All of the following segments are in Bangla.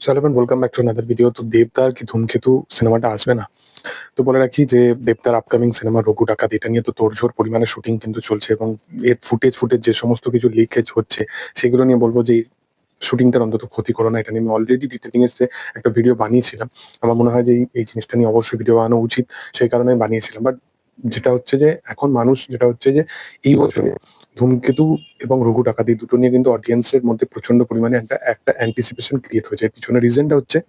Saleman welcome back to another video. তো দেবদার কি ধূমকেতু সিনেমাটা আসবে না? তো বলে রাখি যে দেবদার আপকামিং সিনেমা 'রঘু ডাকাত' এটা নিয়ে তো তোড়জোড় পরিমাণে শুটিং কিন্তু চলছে এবং এর ফুটেজ যে সমস্ত কিছু লিকেজ হচ্ছে সেগুলো নিয়ে বলব যে এই শুটিংটার অন্তত ক্ষতি করো না। এটা নিয়ে আমি অলরেডি ডিটেইলিং এসে একটা ভিডিও বানিয়েছিলাম। আমার মনে হয় যে এই জিনিসটা নিয়ে অবশ্যই ভিডিও বানানো উচিত। সেই কারণে আমি বানিয়েছিলাম। বাট যেটা হচ্ছে যে এখন মানুষ যেটা হচ্ছে যে এই বছরে 'ধূমকেতু' এবং 'রঘু ডাকাতি' দুটো নিয়ে কিন্তু অডিয়েন্সের মধ্যে প্রচন্ড পরিমাণে একটা অ্যান্টিসিপেশন ক্রিয়েট হয়েছে। এর পিছনে রিজনটা হচ্ছে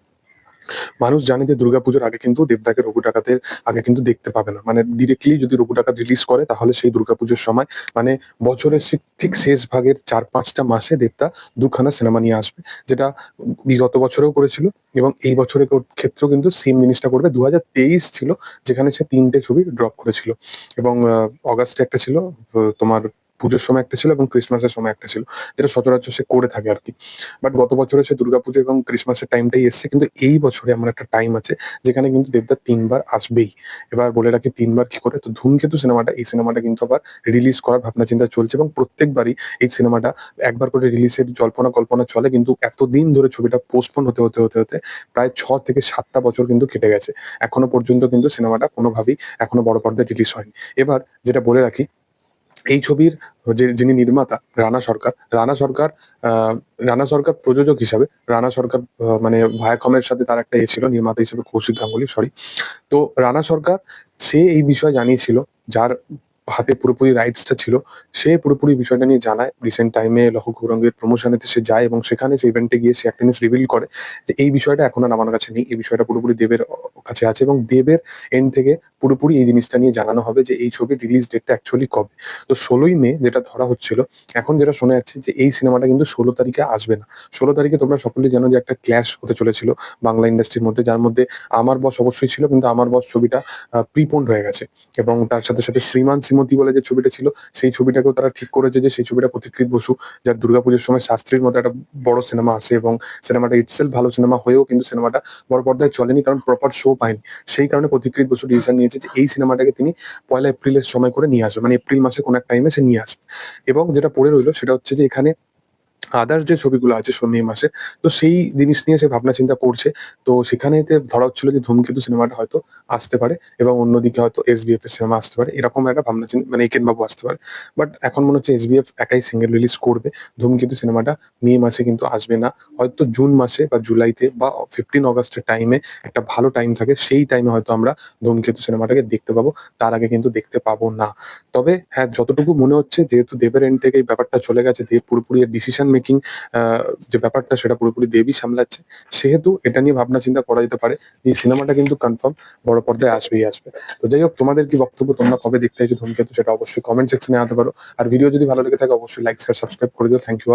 মানুষ জানে যে দুর্গাপুজোর আগে কিন্তু দেবদাকে 'রঘু ডাকাতের' আগে কিন্তু দেখতে পাবে না। মানে ডিরেক্টলি যদি 'রঘু ডাকাত' রিলিজ করে তাহলে সেই দুর্গাপুজোর সময় মানে বছরের ঠিক শেষ ভাগের ৪-৫ টা মাসে দেবদা ২ খানা সিনেমা নিয়ে আসবে। যেটা বিগত বছরেও করেছিল এবং এই বছরের ক্ষেত্রেও কিন্তু সেম জিনিসটা করবে। ২০২৩ ছিল যেখানে সে ৩ টে ছবি ড্রপ করেছিল এবং অগাস্টে একটা ছিল, তোমার পুজোর সময় একটা ছিল এবং ক্রিসমাসের সময় একটা ছিল। যেটা সচরাচর সে করে থাকে আরকি। বাট গত বছরে সে দুর্গাপুজো এবং ক্রিসমাসের টাইমটাই এসছে। কিন্তু এই বছরে এমন একটা টাইম আছে যেখানে কিন্তু দেবদা ৩ বার আসবেই। এবার বলে রাখি ৩ বার কি করে? তো 'ধূমকেতু' সিনেমাটা, এই সিনেমাটা কিন্তু আবার রিলিজ করার ভাবনা-চিন্তা চলছে এবং প্রত্যেকবারই এই সিনেমাটা একবার করে রিলিজের জল্পনা-কল্পনা চলে, কিন্তু এতদিন ধরে ছবিটা পোস্টপোন হতে প্রায় ৬ থেকে ৭ টা বছর কিন্তু কেটে গেছে। এখনো পর্যন্ত কিন্তু সিনেমাটা কোনোভাবেই এখনো বড় পর্দায় রিলিজ হয়নি। এবার যেটা বলে রাখি, এই ছবির যিনি নির্মাতা আ রানা সরকার প্রযোজক হিসাবে, রানা সরকার মানে ভায়াকমের সাথে তার একটা ছিল নির্মাতা হিসেবে, কৌশিক গাঙ্গুলি, সরি। তো রানা সরকার সে এই বিষয়ে জানিয়েছিল, যার হাতে পুরোপুরি রাইটস টা ছিল, সে পুরোপুরি বিষয়টা নিয়ে জানায়। রিসেন্ট টাইমে লহ গৌরাঙ্গের প্রমোশনেতে সে যায় এবং সেখানে সে ইভেন্টে গিয়ে সে একটা জিনিস রিভিল করে যে এই বিষয়টা এখন আর আমার কাছে নেই। এই বিষয়টা পুরোপুরি দেবের কাছে আছে এবং দেবের এন্ড থেকে পুরোপুরি এই জিনিসটা নিয়ে জানানো হবে যে এই ছবির রিলিজ ডেটটা অ্যাকচুয়ালি কবে। তো ১৬ই মে যেটা ধরা হচ্ছিল, এখন যেটা শোনা যাচ্ছে যে এই সিনেমাটা কিন্তু ১৬ তারিখে আসবে না। ১৬ তারিখে তোমরা সকলেই জানো যে একটা ক্ল্যাশ হতে চলেছিল বাংলা ইন্ডাস্ট্রির মধ্যে, যার মধ্যে আমার বস অবশ্যই ছিল, কিন্তু আমার বস ছবিটা প্রিপোন্ড হয়ে গেছে এবং তার সাথে 'শ্রীমান শ্রীমতী' বলে যে ছবিটা ছিল, সেই ছবিটাকেও তারা ঠিক করেছে যে সেই ছবিটা পথিকৃৎ বসু, যার দুর্গাপুজোর সময় 'শাস্ত্রীর' মতো একটা বড় সিনেমা আসে এবং সিনেমাটা ইটসেলফ ভালো সিনেমা হয়েও কিন্তু সিনেমাটা বড় পর্দায় চলেনি, কারণ প্রপার শো পায়নি। সেই কারণে পথিকৃৎ বসু ডিসিশন নিয়েছে যে এই সিনেমাটাকে তিনি ১লা এপ্রিলের সময় করে নিয়ে আসবে। মানে এপ্রিল মাসে কোনো এক টাইমে সে নিয়ে আসবে। এবং যেটা পড়ে রইল সেটা হচ্ছে যে এখানে আদার্স যে ছবিগুলো আছে মে মাসে, তো সেই জিনিস নিয়ে সে ভাবনা চিন্তা করছে। তো সেখানেতে ধরা হচ্ছিল যে 'ধূমকেতু' সিনেমাটা হয়তো আসতে পারে এবং অন্যদিকে হয়তো 'এসবিএফ' এর সিনেমা আসতে পারে। এরকম একটা ভাবনা মানে 'একেন বাবু' আসতে পারে। বাট এখন মনে হচ্ছে 'এসবিএফ' একাই সিঙ্গেল রিলিজ করবে। 'ধূমকেতু' সিনেমাটা মে মাসে কিন্তু আসবে না। হয়তো জুন মাসে বা জুলাইতে বা 15 অগাস্টের টাইমে একটা ভালো টাইম থাকে। সেই টাইমে হয়তো আমরা 'ধূমকেতু' সিনেমাটাকে দেখতে পাবো। তার আগে কিন্তু দেখতে পাবো না। তবে হ্যাঁ, যতটুকু মনে হচ্ছে যেহেতু দেবের এন্ড থেকে এই ব্যাপারটা চলে গেছে, দেব পুরোপুরি এর ডিসিশন মেকিং আ যে ব্যাপারটা সেটা পুরোপুরি দেবই সামলাচ্ছে। সেহেতু এটা নিয়ে ভাবনা চিন্তা করা যেতে পারে যে এই সিনেমাটা কিন্তু কনফার্ম বড় পর্দায় আসবেই আসবে। তো যাই হোক, তোমাদের কি বক্তব্য? তোমরা কবে দেখতে চাইছো 'ধূমকেতু' সেটা অবশ্যই কমেন্ট সেকশনে জানাতে পারো। আর ভিডিও যদি ভালো লেগে থাকে অবশ্যই লাইক, শেয়ার, সাবস্ক্রাইব করে দিও। Thank you.